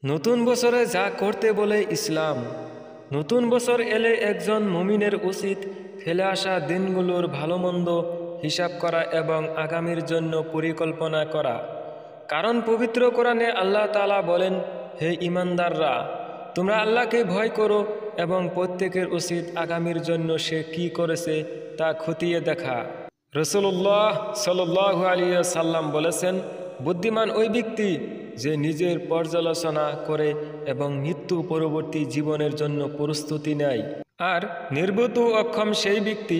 নতুন বছরে যা করতে বলে ইসলাম। নতুন বছর এলে একজন মুমিনের উচিত ফেলে আসা দিনগুলোর ভালোমন্দ হিসাব করা এবং আগামীর জন্য পরিকল্পনা করা। কারণ পবিত্র কোরআনে আল্লাহ তাআলা বলেন, হে ঈমানদাররা, তোমরা আল্লাহকে ভয় করো এবং প্রত্যেকের উচিত আগামীর জন্য সে কি করেছে তা খতিয়ে দেখা। রাসূলুল্লাহ সাল্লাল্লাহু আলাইহি ওয়াসাল্লাম বলেছেন, বুদ্ধিমান ওই ব্যক্তি যে নিজের পর্যালোচনা করে এবং মৃত্যু পরবর্তী জীবনের জন্য প্রস্তুতি নেয়। আর নির্বুদ্ধ অক্ষম সেই ব্যক্তি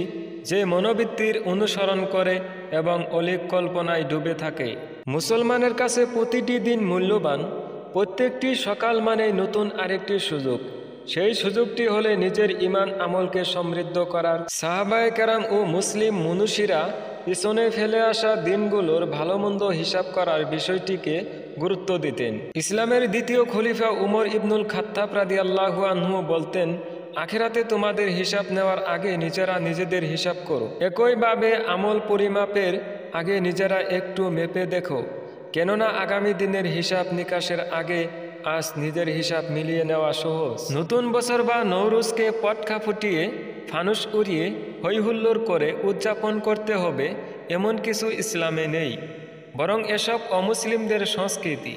যে মনোবৃত্তির অনুসরণ করে এবং অলীক কল্পনায় ডুবে থাকে। মুসলমানের কাছে প্রতিটি দিন মূল্যবান। প্রত্যেকটি সকাল মানেই নতুন আরেকটি সুযোগ। সেই সুযোগটি হলে নিজের ঈমান আমলকে সমৃদ্ধ করার। সাহাবায়ে কেরাম ও মুসলিম মনীষীরা পিছনে ফেলে আসা দিনগুলোর ভালোমন্দ হিসাব করার বিষয়টিকে গুরুত্ব দিতেন। ইসলামের দ্বিতীয় খলিফা উমর ইবনুল খাত্তাব রাদিয়াল্লাহু আনহু বলতেন, আখিরাতে তোমাদের হিসাব নেওয়ার আগে নিজেরা নিজেদের হিসাব করো। একইভাবে আমল পরিমাপের আগে নিজেরা একটু মেপে দেখো, কেননা আগামী দিনের হিসাব নিকাশের আগে আজ নিজের হিসাব মিলিয়ে নেওয়া সহজ। নতুন বছর বা নওরোজকে পটকা ফুটিয়ে ফানুস উড়িয়ে হৈহুল্লোড় করে উদযাপন করতে হবে এমন কিছু ইসলামে নেই, বরং এসব অমুসলিমদের সংস্কৃতি।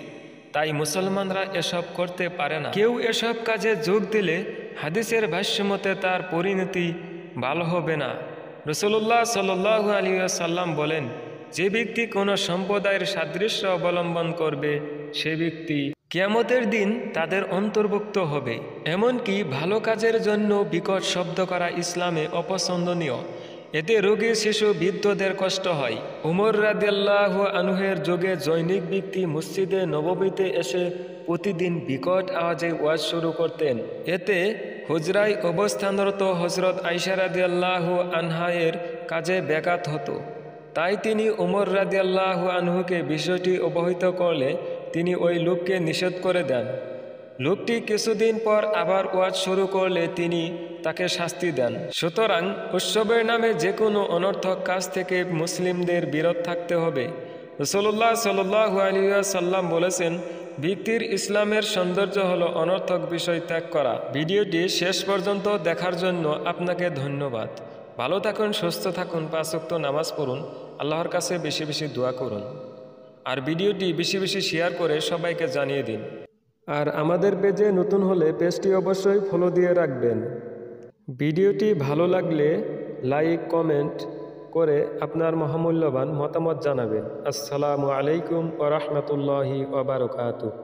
তাই মুসলমানরা এসব করতে পারে না। কেউ এসব কাজে যোগ দিলে হাদিসের ভাষ্যমতে তার পরিণতি ভালো হবে না। রাসূলুল্লাহ সাল্লাল্লাহু আলাইহি ওয়াসাল্লাম বলেন, যে ব্যক্তি কোনো সম্প্রদায়ের সাদৃশ্য অবলম্বন করবে সে ব্যক্তি কিয়ামতের দিন তাদের অন্তর্ভুক্ত হবে। এমনকি ভালো কাজের জন্য বিকট শব্দ করা ইসলামে অপছন্দনীয়। এতে রোগী, শিশু, বৃদ্ধদের কষ্ট হয়। উমর রাদিয়াল্লাহু আনহুর যুগে জৈনিক ব্যক্তি মসজিদে নববীতে এসে প্রতিদিন বিকট আওয়াজে ওয়াজ শুরু করতেন। এতে হুজরায় অবস্থানরত হযরত আয়েশা রাদিয়াল্লাহু আনহায়ের কাজে ব্যাঘাত হতো। তাই তিনি উমর রাদিয়াল্লাহু আনহুকে বিষয়টি অবহিত করলে তিনি ওই লোককে নিষেধ করে দেন। লোকটি কিছুদিন পর আবার ওয়াজ শুরু করলে তিনি তাকে শাস্তি দেন। সুতরাং উৎসবের নামে যে কোনো অনর্থক কাজ থেকে মুসলিমদের বিরত থাকতে হবে। রাসূলুল্লাহ সাল্লাল্লাহু আলাইহি ওয়াসাল্লাম বলেছেন, ব্যক্তির ইসলামের সৌন্দর্য হলো অনর্থক বিষয় ত্যাগ করা। ভিডিওটি শেষ পর্যন্ত দেখার জন্য আপনাকে ধন্যবাদ। ভালো থাকুন, সুস্থ থাকুন, 5 ওয়াক্ত নামাজ পড়ুন, আল্লাহর কাছে বেশি বেশি দোয়া করুন। আর ভিডিওটি বেশি বেশি শেয়ার করে সবাইকে জানিয়ে দিন। আর আমাদের পেজে নতুন হলে পেজটি অবশ্যই ফলো দিয়ে রাখবেন। ভিডিওটি ভালো লাগলে লাইক, কমেন্ট করে আপনার মহামূল্যবান মতামত জানাবেন। আসসালামু আলাইকুম ওয়া রাহমাতুল্লাহি ওয়া বারাকাতুহু।